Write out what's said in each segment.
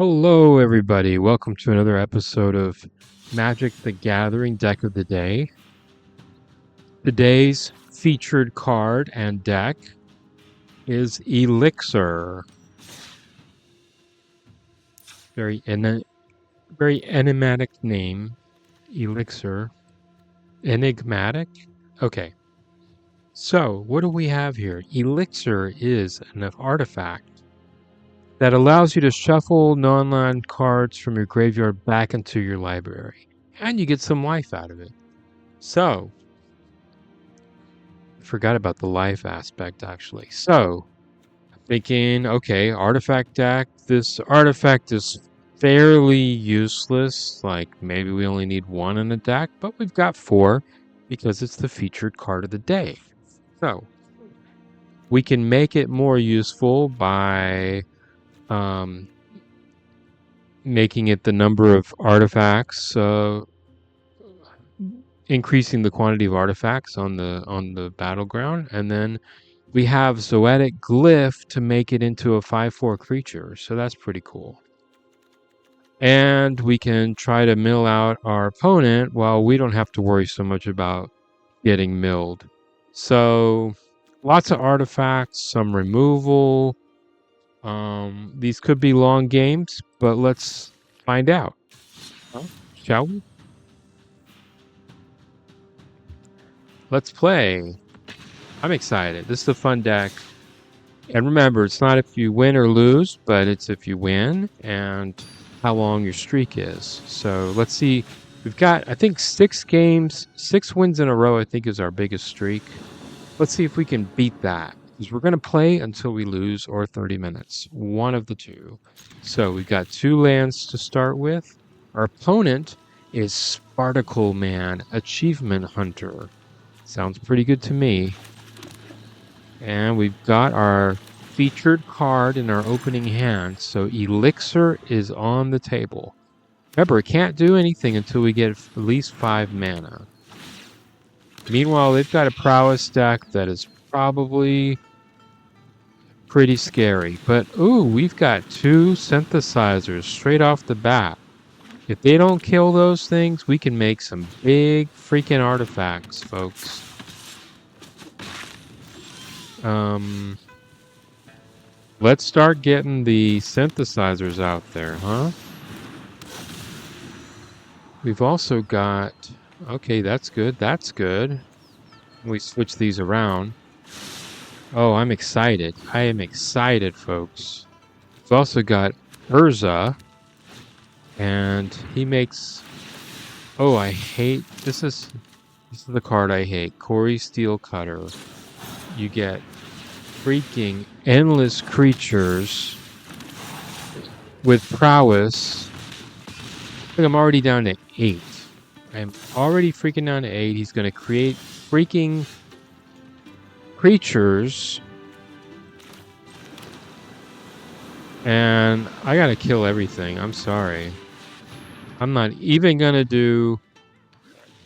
Hello, everybody. Welcome to another episode of Magic the Gathering Deck of the Day. Today's featured card and deck is Elixir. Very enigmatic name, Elixir. Enigmatic? Okay. So, what do we have here? Elixir is an artifact that allows you to shuffle non-land cards from your graveyard back into your library. And you get some life out of it. So, I forgot about the life aspect, actually. So, I'm thinking, okay, artifact deck. This artifact is fairly useless. Like, maybe we only need one in the deck, but we've got four because it's the featured card of the day. So, we can make it more useful by making it the number of artifacts, increasing the quantity of artifacts on the battleground, and then we have Zoetic Glyph to make it into a 5/4 creature, so that's pretty cool. And we can try to mill out our opponent while we don't have to worry so much about getting milled. So lots of artifacts, some removal. These could be long games, but let's find out. Shall we? Let's play. I'm excited. This is a fun deck. And remember, it's not if you win or lose, but it's if you win and how long your streak is. So let's see. We've got, I think, 6 games, 6 wins in a row, I think, is our biggest streak. Let's see if we can beat that. Because we're going to play until we lose or 30 minutes. One of the two. So we've got 2 lands to start with. Our opponent is Sparticle Man, Achievement Hunter. Sounds pretty good to me. And we've got our featured card in our opening hand. So Elixir is on the table. Remember, it can't do anything until we get at least 5 mana. Meanwhile, they've got a prowess deck that is probably pretty scary. But, ooh, we've got 2 synthesizers straight off the bat. If they don't kill those things, we can make some big freaking artifacts, folks. Let's start getting the synthesizers out there, huh? We've also got... Okay, that's good. That's good. We switch these around. Oh, I'm excited. I am excited, folks. We've also got Urza. And he makes... Oh, I hate... This is the card I hate. Corey Steel Cutter. You get freaking endless creatures with prowess. I think I'm already down to 8. I'm already freaking down to 8. He's going to create freaking creatures. And I got to kill everything. I'm sorry. I'm not even going to do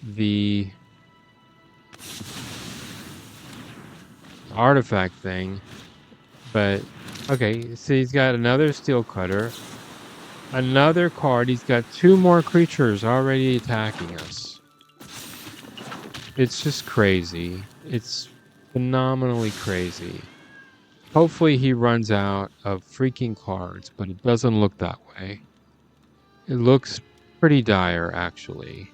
the artifact thing. But, okay, so he's got another Steel Cutter. Another card. He's got 2 more creatures already attacking us. It's just crazy. It's phenomenally crazy. Hopefully he runs out of freaking cards, but it doesn't look that way. It looks pretty dire, actually.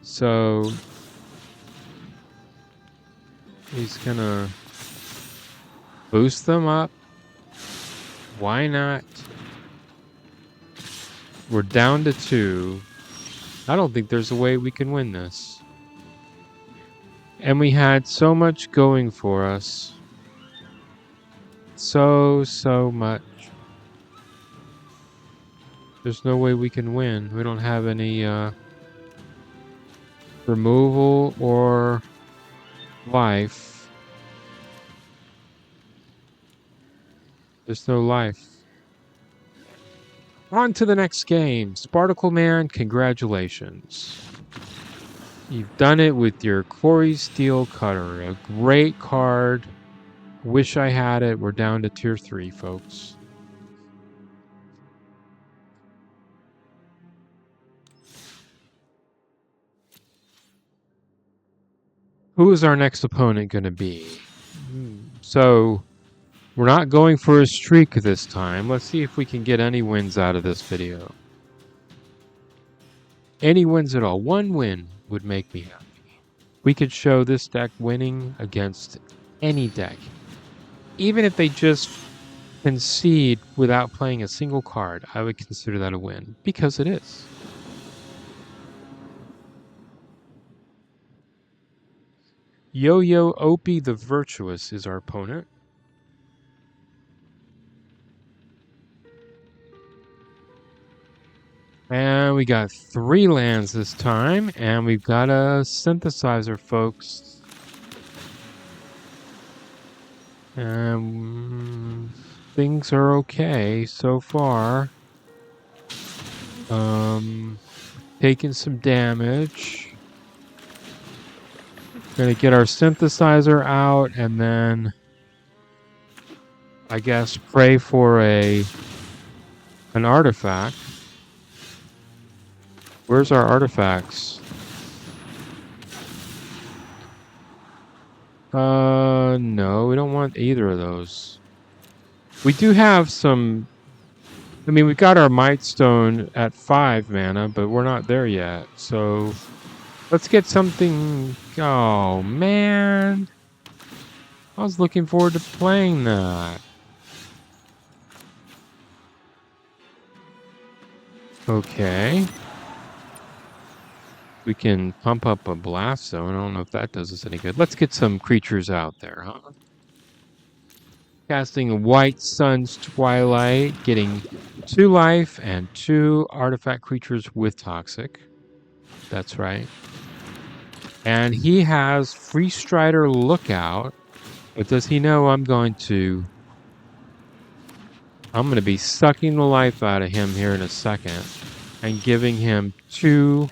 So he's gonna boost them up. Why not? We're down to 2. I don't think there's a way we can win this. And we had so much going for us. So much. There's no way we can win. We don't have any removal or life. There's no life. On to the next game. Sparticle Man, congratulations. You've done it with your Corey Steel Cutter. A great card. Wish I had it. We're down to tier 3, folks. Who is our next opponent going to be? So, we're not going for a streak this time. Let's see if we can get any wins out of this video. Any wins at all. One win would make me happy. We could show this deck winning against any deck. Even if they just concede without playing a single card, I would consider that a win. Because it is. Yo-Yo Opie the Virtuous is our opponent. And we got 3 lands this time, and we've got a synthesizer, folks. Things are okay so far. Taking some damage. Gonna get our synthesizer out, and then I guess pray for an artifact. Where's our artifacts? No, we don't want either of those. We do have some... I mean, we've got our Mightstone at 5 mana, but we're not there yet. So, let's get something... Oh, man. I was looking forward to playing that. Okay. We can pump up a blast zone. I don't know if that does us any good. Let's get some creatures out there, huh? Casting a White Sun's Twilight, getting 2 life and 2 artifact creatures with Toxic. That's right. And he has Free Strider Lookout. But does he know I'm going to be sucking the life out of him here in a second and giving him 2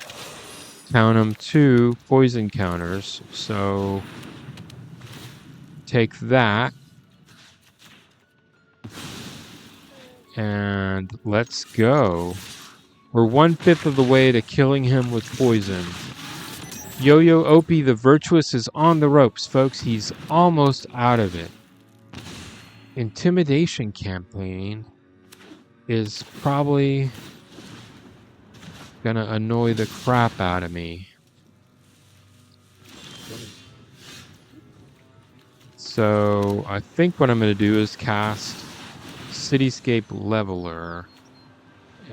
poison counters. So take that. And let's go. We're 1/5 of the way to killing him with poison. Yo-Yo Opie the Virtuous is on the ropes, folks. He's almost out of it. Intimidation campaign is probably gonna annoy the crap out of me. So I think what I'm gonna do is cast Cityscape Leveler.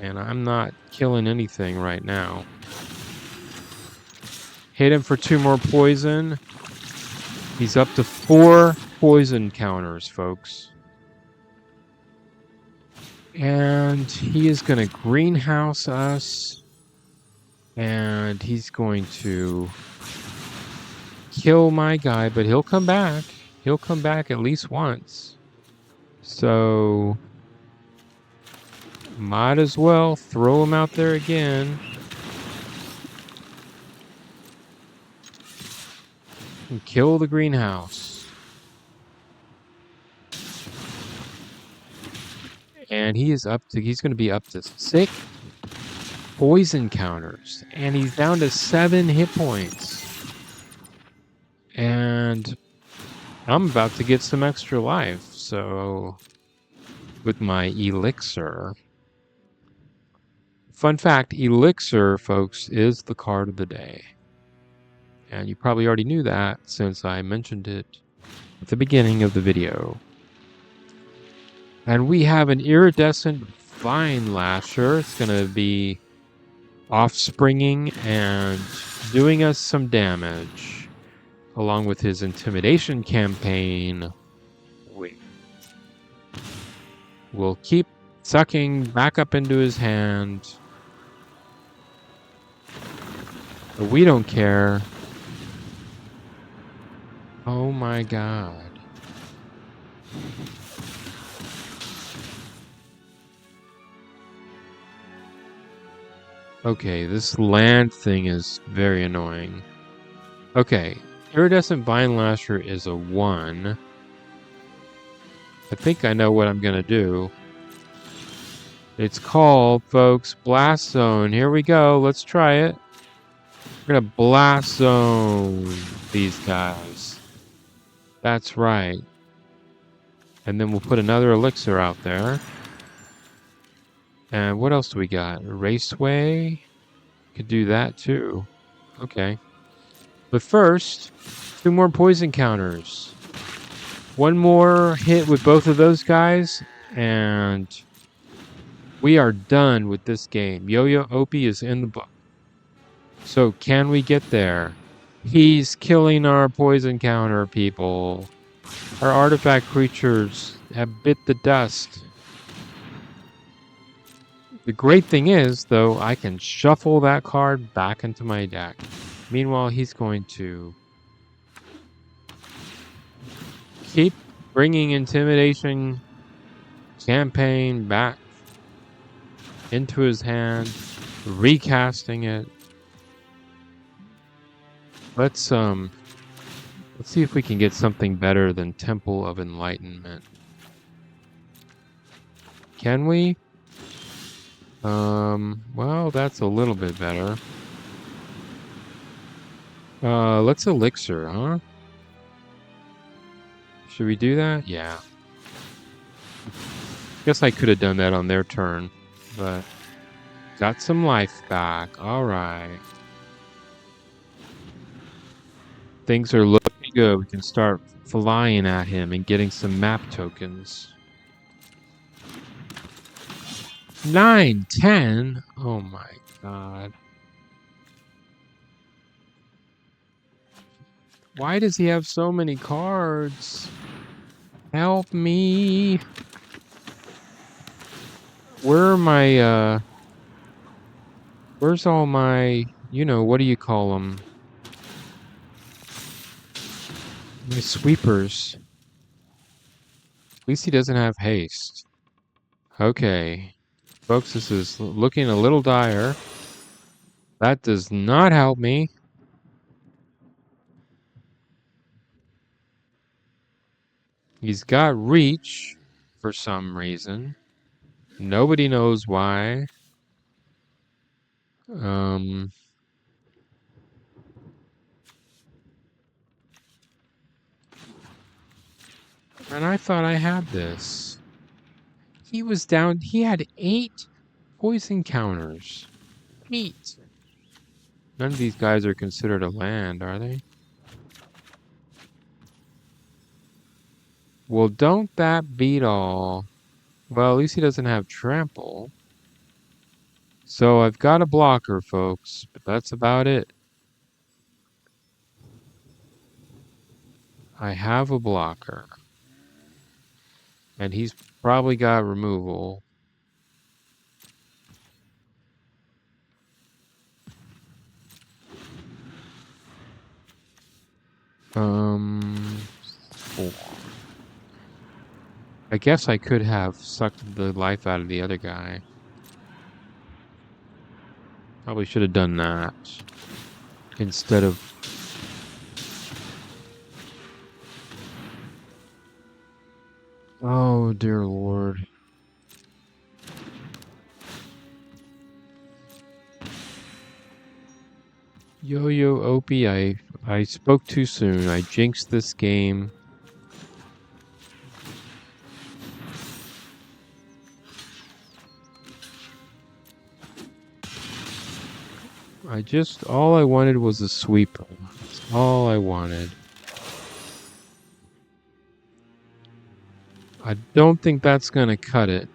And I'm not killing anything right now. Hit him for 2 more poison. He's up to 4 poison counters, folks. And he is going to greenhouse us. And he's going to kill my guy, but he'll come back. He'll come back at least once. So might as well throw him out there again. And kill the greenhouse. And he's going to be up to 6 poison counters. And he's down to 7 hit points. And I'm about to get some extra life. So with my Elixir. Fun fact, Elixir, folks, is the card of the day. And you probably already knew that since I mentioned it at the beginning of the video. And we have an Iridescent Vine Lasher. It's going to be offspringing and doing us some damage. Along with his Intimidation campaign. We'll keep sucking back up into his hand. But we don't care. Oh my god. Okay, this land thing is very annoying. Okay, Iridescent Vine Lasher is a 1. I think I know what I'm gonna do. It's called, folks, Blast Zone. Here we go. Let's try it. We're gonna blast zone these guys. That's right. And then we'll put another elixir out there. And what else do we got? Raceway? Could do that too. Okay. But first, 2 more poison counters. 1 more hit with both of those guys, and we are done with this game. Yo-Yo Opie is in the book. So can we get there? He's killing our poison counter, people. Our artifact creatures have bit the dust. The great thing is, though, I can shuffle that card back into my deck. Meanwhile, he's going to keep bringing Intimidation Campaign back into his hand, recasting it. Let's see if we can get something better than Temple of Enlightenment. Can we? Well, that's a little bit better. Let's Elixir, huh? Should we do that? Yeah. Guess I could have done that on their turn, but got some life back. All right. Things are looking good. We can start flying at him and getting some map tokens. 9, 10? Oh my god. Why does he have so many cards? Help me. Where are my, where's all my, what do you call them? My sweepers. At least he doesn't have haste. Okay. Folks, this is looking a little dire. That does not help me. He's got reach for some reason. Nobody knows why. And I thought I had this. He was down. He had 8 poison counters. 8. None of these guys are considered a land, are they? Well, don't that beat all? Well, at least he doesn't have trample. So I've got a blocker, folks, but that's about it. I have a blocker. And he's probably got removal. I guess I could have sucked the life out of the other guy. Probably should have done that. Instead of... Oh, dear Lord. Yo-Yo Opie, I spoke too soon. I jinxed this game. All I wanted was a sweeper. That's all I wanted. I don't think that's gonna cut it.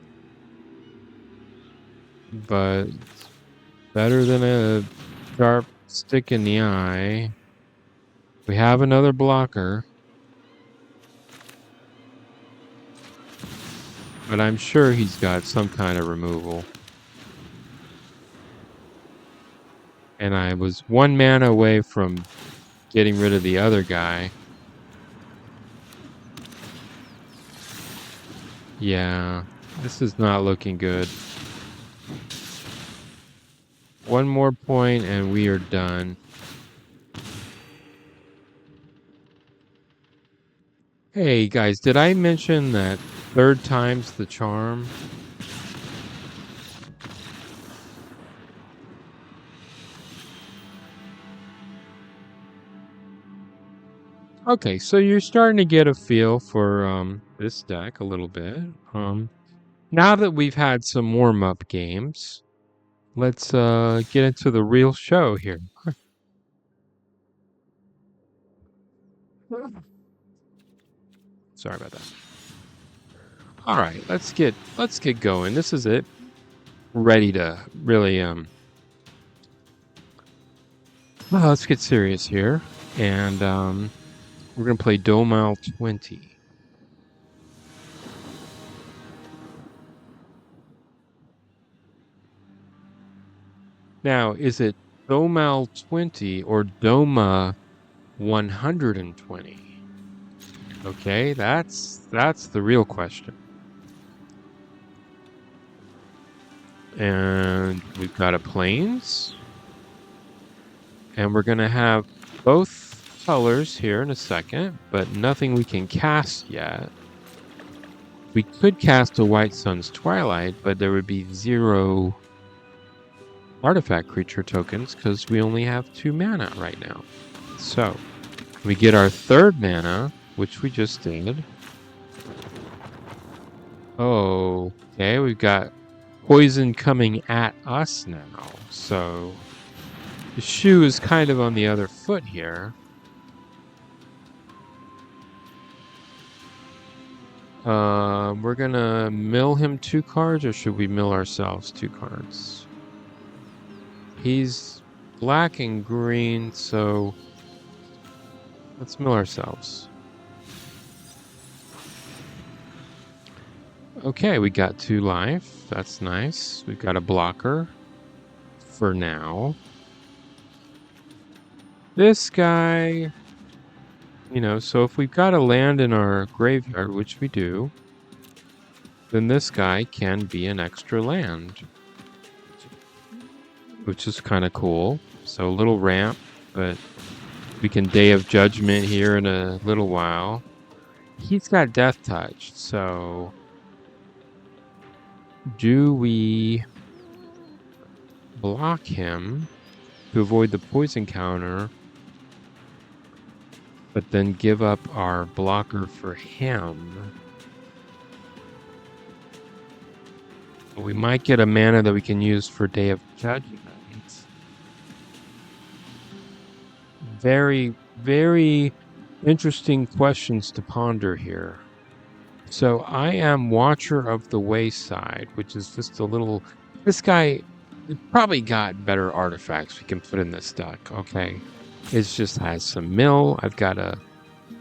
But it's better than a sharp stick in the eye. We have another blocker. But I'm sure he's got some kind of removal. And I was 1 mana away from getting rid of the other guy. Yeah, this is not looking good. 1 more point and we are done. Hey guys, did I mention that 3rd time's the charm? Okay, so you're starting to get a feel for this deck a little bit. Now that we've had some warm-up games, let's get into the real show here. Sorry about that. All right, let's get going. This is it. Ready to really well, let's get serious here, and we're gonna play Domile 20. Now, is it Domile 20 or Doma 120? Okay, that's the real question. And we've got a plains. And we're going to have both colors here in a second, but nothing we can cast yet. We could cast a White Sun's Twilight, but there would be 0 artifact creature tokens because we only have 2 mana right now. So, we get our 3rd mana, which we just did. Oh, okay, we've got poison coming at us now, so the shoe is kind of on the other foot here. We're gonna mill him 2 cards, or should we mill ourselves 2 cards? He's black and green, so let's mill ourselves. Okay, we got 2 life. That's nice. We've got a blocker for now. This guy, you know, so if we've got a land in our graveyard, which we do, then this guy can be an extra land, which is kind of cool. So a little ramp, but we can Day of Judgment here in a little while. He's got Death Touch, so do we block him to avoid the poison counter, but then give up our blocker for him? We might get a mana that we can use for Day of Judgment. Very, very interesting questions to ponder here. So I am Watcher of the Wayside, which is just a little... This guy probably got better artifacts we can put in this deck, okay? It just has some mill. I've got a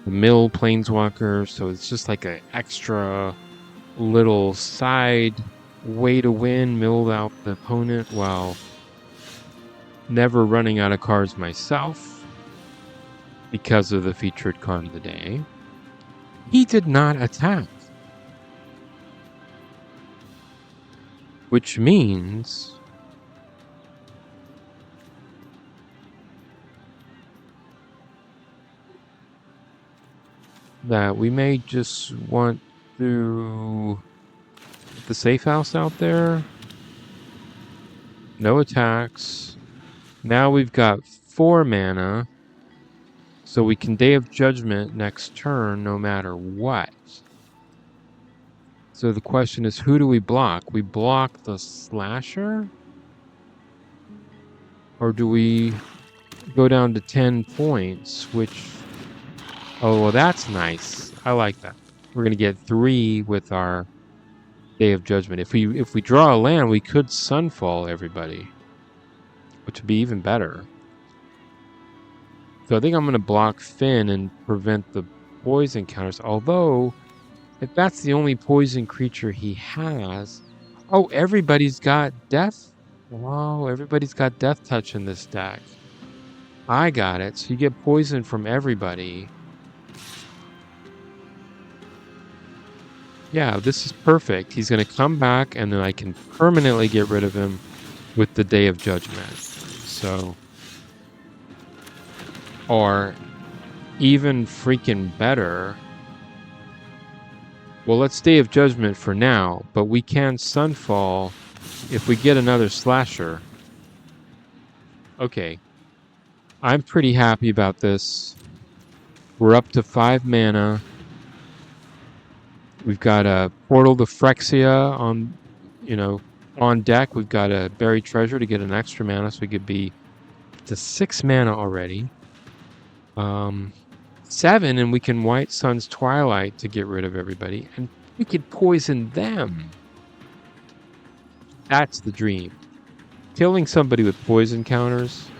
mill planeswalker, so it's just like an extra little side way to win, milled out the opponent while never running out of cards myself because of the featured card of the day. He did not attack, which means that we may just want to put the safe house out there. No attacks. Now we've got 4 mana, so we can Day of Judgment next turn no matter what. So the question is, who do we block? We block the Slasher? Or do we go down to 10 points, which... Oh, well, that's nice. I like that. We're going to get 3 with our Day of Judgment. If we draw a land, we could Sunfall everybody, which would be even better. So I think I'm going to block Finn and prevent the poison counters. Although, if that's the only poison creature he has... Oh, everybody's got death. Wow, everybody's got Death Touch in this deck. I got it. So you get poison from everybody. Yeah, this is perfect. He's going to come back, and then I can permanently get rid of him with the Day of Judgment. So... Or even freaking better. Well, let's Day of Judgment for now, but we can Sunfall if we get another Slasher. Okay. I'm pretty happy about this. We're up to 5 mana. We've got a Portal to Phyrexia on, on deck. We've got a Buried Treasure to get an extra mana, so we could be to 6 mana already. 7, and we can White Sun's Twilight to get rid of everybody, and we could poison them. That's the dream. Killing somebody with poison counters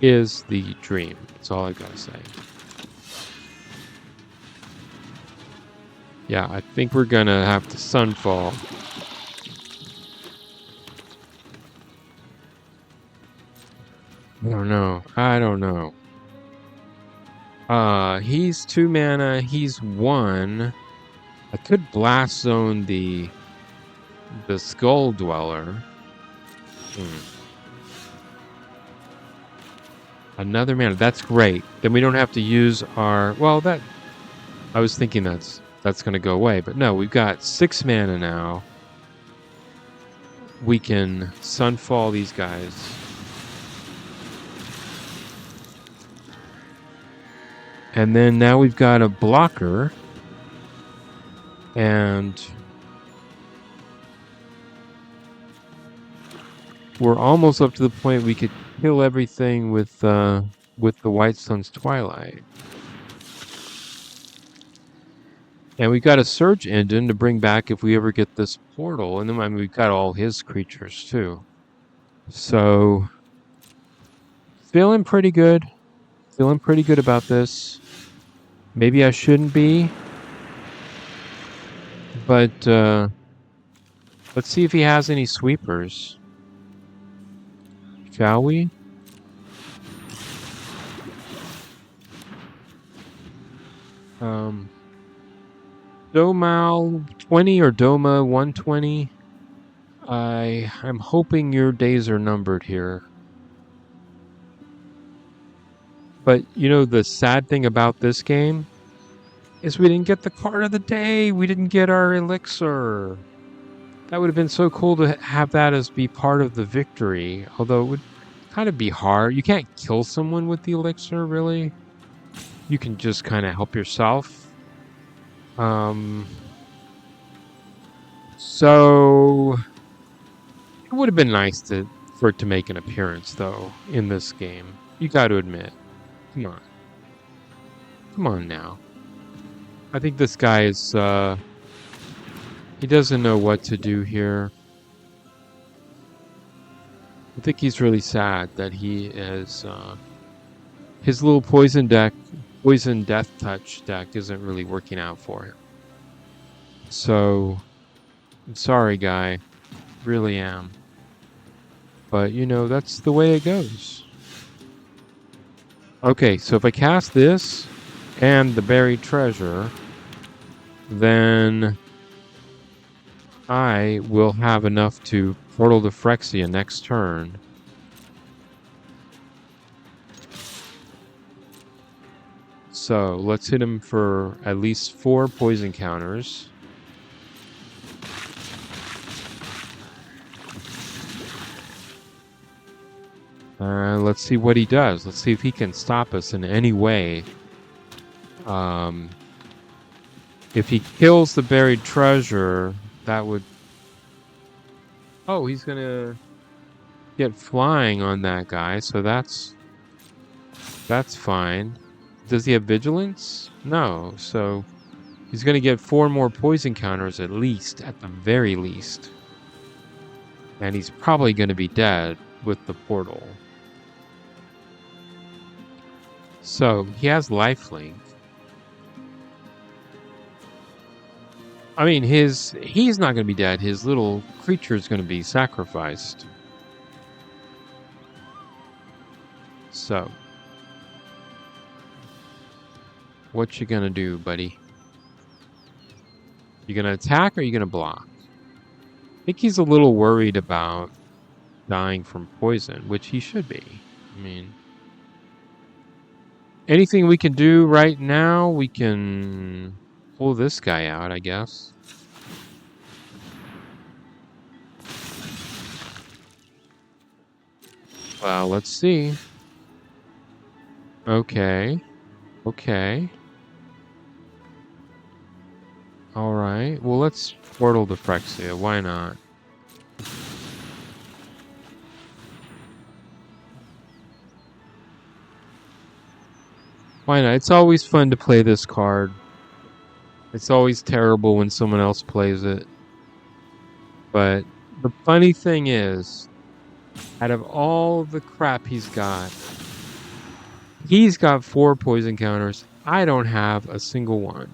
is the dream. That's all I gotta say. Yeah, I think we're gonna have to Sunfall. I don't know. He's 2 mana, he's 1. I could Blast Zone the Skull Dweller. Another mana, that's great. Then we don't have to use our... Well, I was thinking that's going to go away, but no, we've got 6 mana now. We can Sunfall these guys. And then now we've got a blocker. And we're almost up to the point we could kill everything with the White Sun's Twilight. And we've got a Surge Engine to bring back if we ever get this portal. And then we've got all his creatures too. So, feeling pretty good. Feeling pretty good about this. Maybe I shouldn't be. But, let's see if he has any sweepers. Shall we? Domal 20 or Doma 120. I'm hoping your days are numbered here. But, the sad thing about this game is we didn't get the card of the day. We didn't get our Elixir. That would have been so cool to have that as be part of the victory. Although it would kind of be hard. You can't kill someone with the Elixir, really. You can just kind of help yourself. So it would have been nice for it to make an appearance, though, in this game. You got to admit. Come on. Come on now. I think this guy is, he doesn't know what to do here. I think he's really sad that he is, his little poison death touch deck isn't really working out for him. So, I'm sorry, guy. Really am. But, that's the way it goes. Okay, so if I cast this and the Buried Treasure, then I will have enough to Portal to Phyrexia next turn. So let's hit him for at least 4 poison counters. Let's see what he does. Let's see if he can stop us in any way. If he kills the Buried Treasure, that would... Oh, he's gonna get flying on that guy, so that's fine. Does he have Vigilance? No, so he's gonna get 4 more poison counters at least, at the very least. And he's probably gonna be dead with the portal. So, he has lifelink. I mean, he's not going to be dead. His little creature is going to be sacrificed. So, what you going to do, buddy? You going to attack or you going to block? I think he's a little worried about dying from poison, which he should be. I mean... Anything we can do right now, we can pull this guy out, I guess. Well, let's see. Okay. Okay. Alright. Well, let's portal to Phyrexia. Why not? Why not? It's always fun to play this card. It's always terrible when someone else plays it. But the funny thing is, out of all the crap he's got 4 poison counters. I don't have a single one.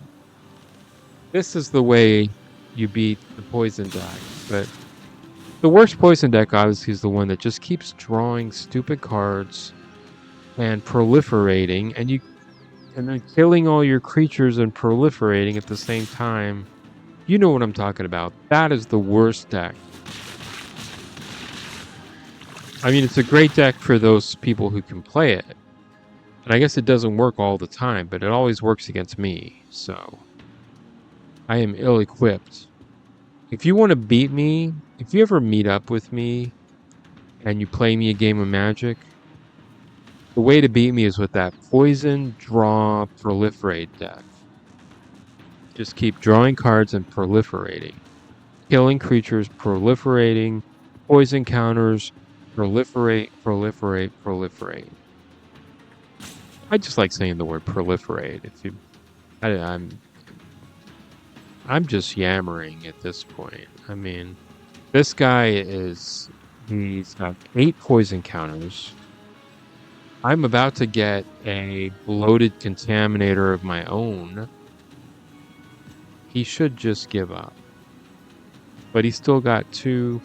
This is the way you beat the poison deck. But the worst poison deck, obviously, is the one that just keeps drawing stupid cards and proliferating, and then killing all your creatures and proliferating at the same time. You know what I'm talking about. That is the worst deck. I mean, it's a great deck for those people who can play it. And I guess it doesn't work all the time, but it always works against me. So I am ill-equipped. If you want to beat me, if you ever meet up with me and you play me a game of Magic, the way to beat me is with that poison, draw, proliferate deck. Just keep drawing cards and proliferating. Killing creatures, proliferating, poison counters, proliferate, proliferate, proliferate. I just like saying the word proliferate. I'm just yammering at this point. I mean, this guy he's got 8 poison counters. I'm about to get a bloated contaminator of my own. He should just give up. But he's still got two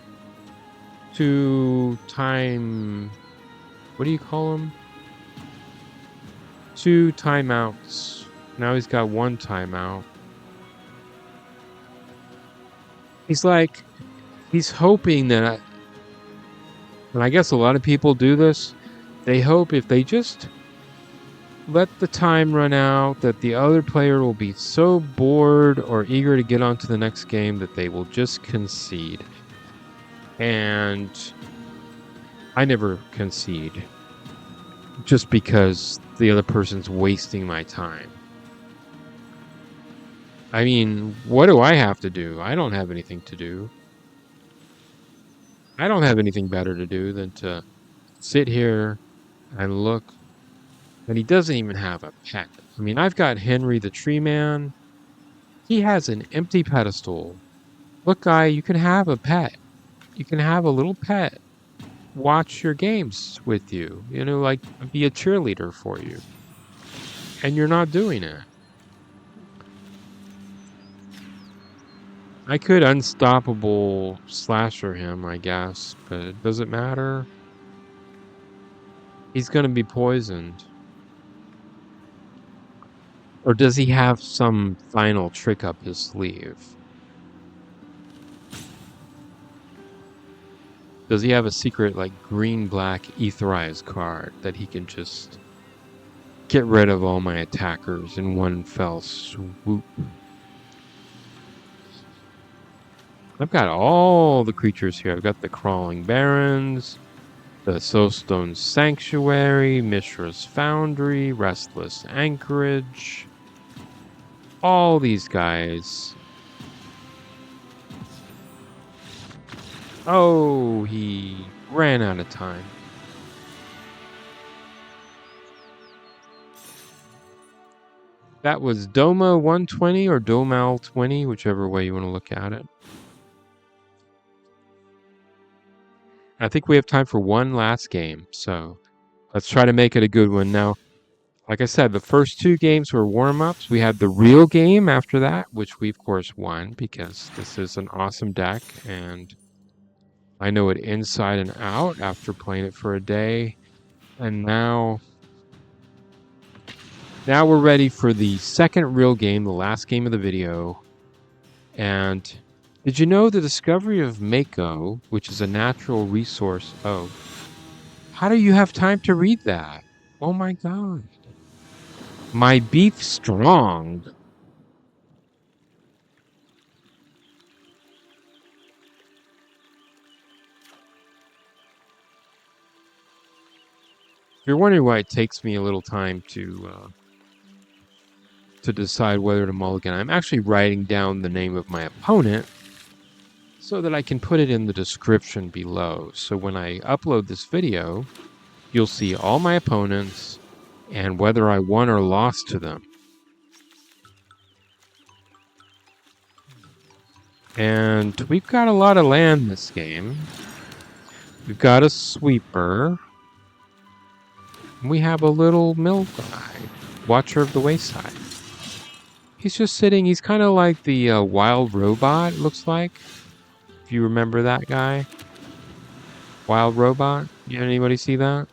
time... What do you call them? 2 timeouts. Now he's got 1 timeout. He's hoping that... and I guess a lot of people do this. They hope if they just let the time run out, that the other player will be so bored or eager to get on to the next game that they will just concede. And I never concede. Just because the other person's wasting my time. I mean, what do I have to do? I don't have anything to do. I don't have anything better to do than to sit here and look. And he doesn't even have a pet. I mean, I've got Henry the Tree Man. He has an empty pedestal. Look, guy, you can have a pet. You can have a little pet. Watch your games with you. You know, like be a cheerleader for you. And you're not doing it. I could unstoppable slasher him, I guess, but does it matter? He's going to be poisoned. Or does he have some final trick up his sleeve? Does he have a secret, like, green-black Aetherize card that he can just get rid of all my attackers in one fell swoop? I've got all the creatures here. I've got the Crawling Barrens, the Soulstone Sanctuary, Mishra's Foundry, Restless Anchorage. All these guys. Oh, he ran out of time. That was Doma 120 or Domal 20, whichever way you want to look at it. I think we have time for one last game, so let's try to make it a good one. Now, like I said, the first 2 games were warm-ups. We had the real game after that, which we, of course, won because this is an awesome deck, and I know it inside and out after playing it for a day. And now we're ready for the second real game, the last game of the video. And did you know the discovery of Mako, which is a natural resource? Oh, how do you have time to read that? Oh my God. My beef strong. If you're wondering why it takes me a little time to to decide whether to mulligan. I'm actually writing down the name of my opponent so that I can put it in the description below. So when I upload this video, you'll see all my opponents and whether I won or lost to them. And we've got a lot of land this game. We've got a sweeper. We have a little mill guy, Watcher of the Wayside. He's just sitting, he's kind of like the wild robot, it looks like. If you remember that guy. Wild robot. Anybody see that?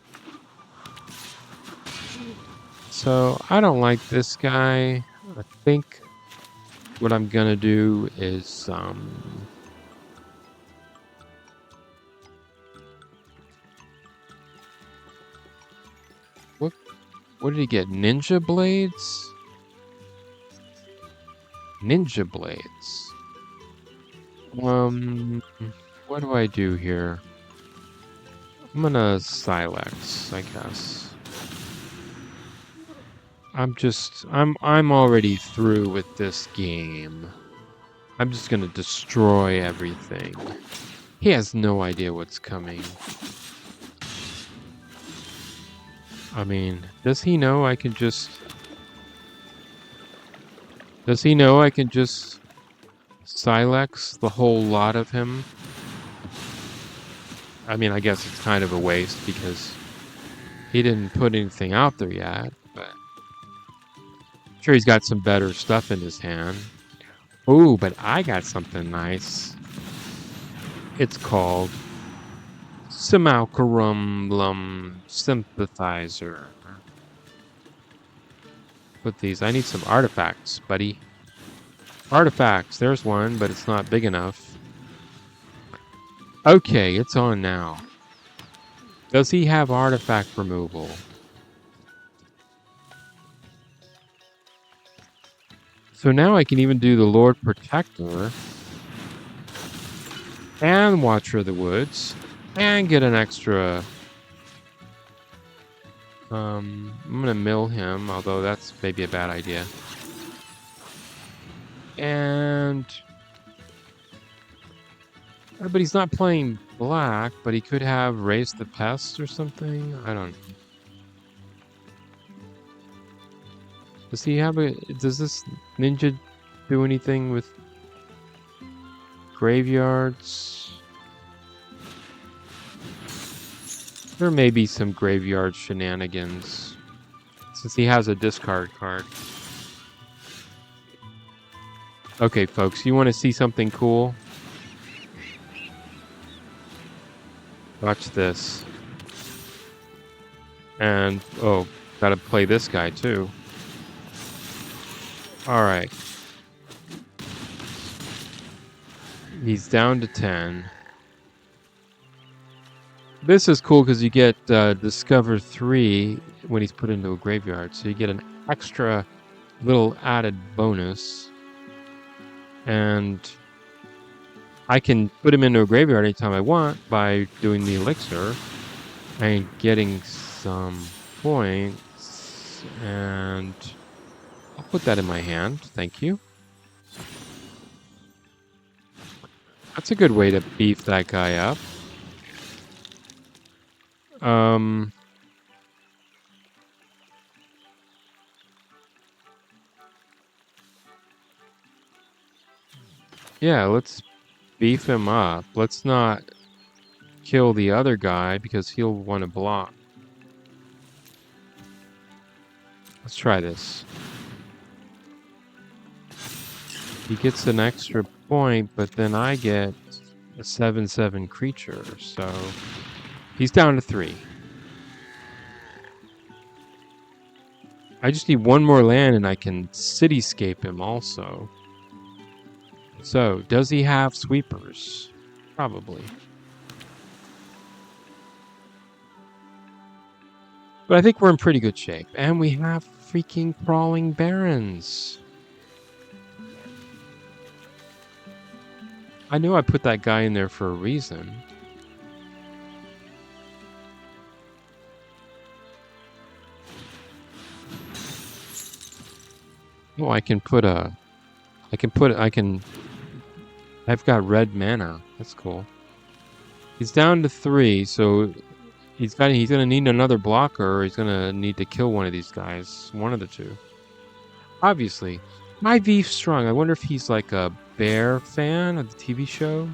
So, I don't like this guy. I think what I'm gonna do is, what did he get? Ninja blades? Ninja blades. What do I do here? I'm gonna Sylex, I guess. I'm already through with this game. I'm just gonna destroy everything. He has no idea what's coming. I mean, does he know I can just... Does he know I can just Sylex the whole lot of him? I mean, I guess it's kind of a waste because he didn't put anything out there yet, but I'm sure he's got some better stuff in his hand. Ooh, but I got something nice. It's called Simulcrum Synthesizer. Put these. I need some artifacts, buddy. Artifacts. There's one, but it's not big enough. Okay, it's on now. Does he have artifact removal? So now I can even do the Lord Protector and Watcher of the Woods and get an extra... I'm gonna mill him, although that's maybe a bad idea. And... But he's not playing black, but he could have Raise the Pest or something? I don't know. Does he have a... Does this ninja do anything with graveyards? There may be some graveyard shenanigans, since he has a discard card. Okay, folks, you want to see something cool? Watch this. And, oh, gotta play this guy too. Alright. He's down to 10. This is cool because you get Discover 3 when he's put into a graveyard. So you get an extra little added bonus. And I can put him into a graveyard anytime I want by doing the Elixir and getting some points. And I'll put that in my hand. Thank you. That's a good way to beef that guy up. Yeah, let's beef him up. Let's not kill the other guy because he'll want to block. Let's try this. He gets an extra point, but then I get a 7/7 creature, so he's down to 3. I just need one more land and I can Cityscape him also. So, does he have sweepers? Probably. But I think we're in pretty good shape. And we have freaking Crawling Barrens. I knew I put that guy in there for a reason. Oh, I've got red mana. That's cool. He's down to 3, so he's gonna need another blocker, or he's gonna need to kill one of these guys. One of the two. Obviously. My Beef Strong. I wonder if he's like a bear fan of the TV show.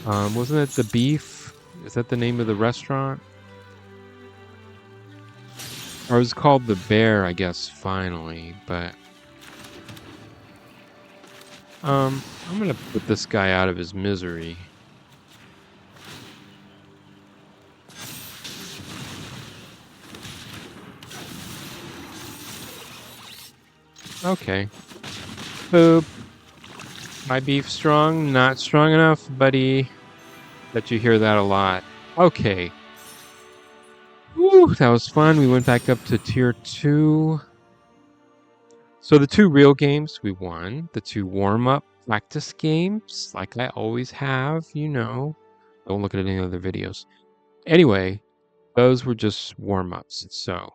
Wasn't it The Beef? Is that the name of the restaurant? Or it was called The Bear, I guess, finally, but I'm gonna put this guy out of his misery. Okay. Boop. My Beef Strong, not strong enough, buddy. Bet you hear that a lot. Okay. Woo, that was fun. We went back up to tier 2. So the 2 real games we won. The 2 warm-up practice games, like I always have, you know. Don't look at any other videos. Anyway, those were just warm-ups. So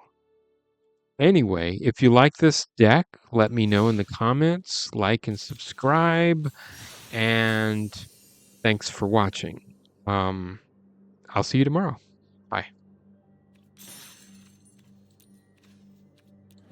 anyway, if you like this deck, let me know in the comments. Like and subscribe. And thanks for watching. I'll see you tomorrow. Bye.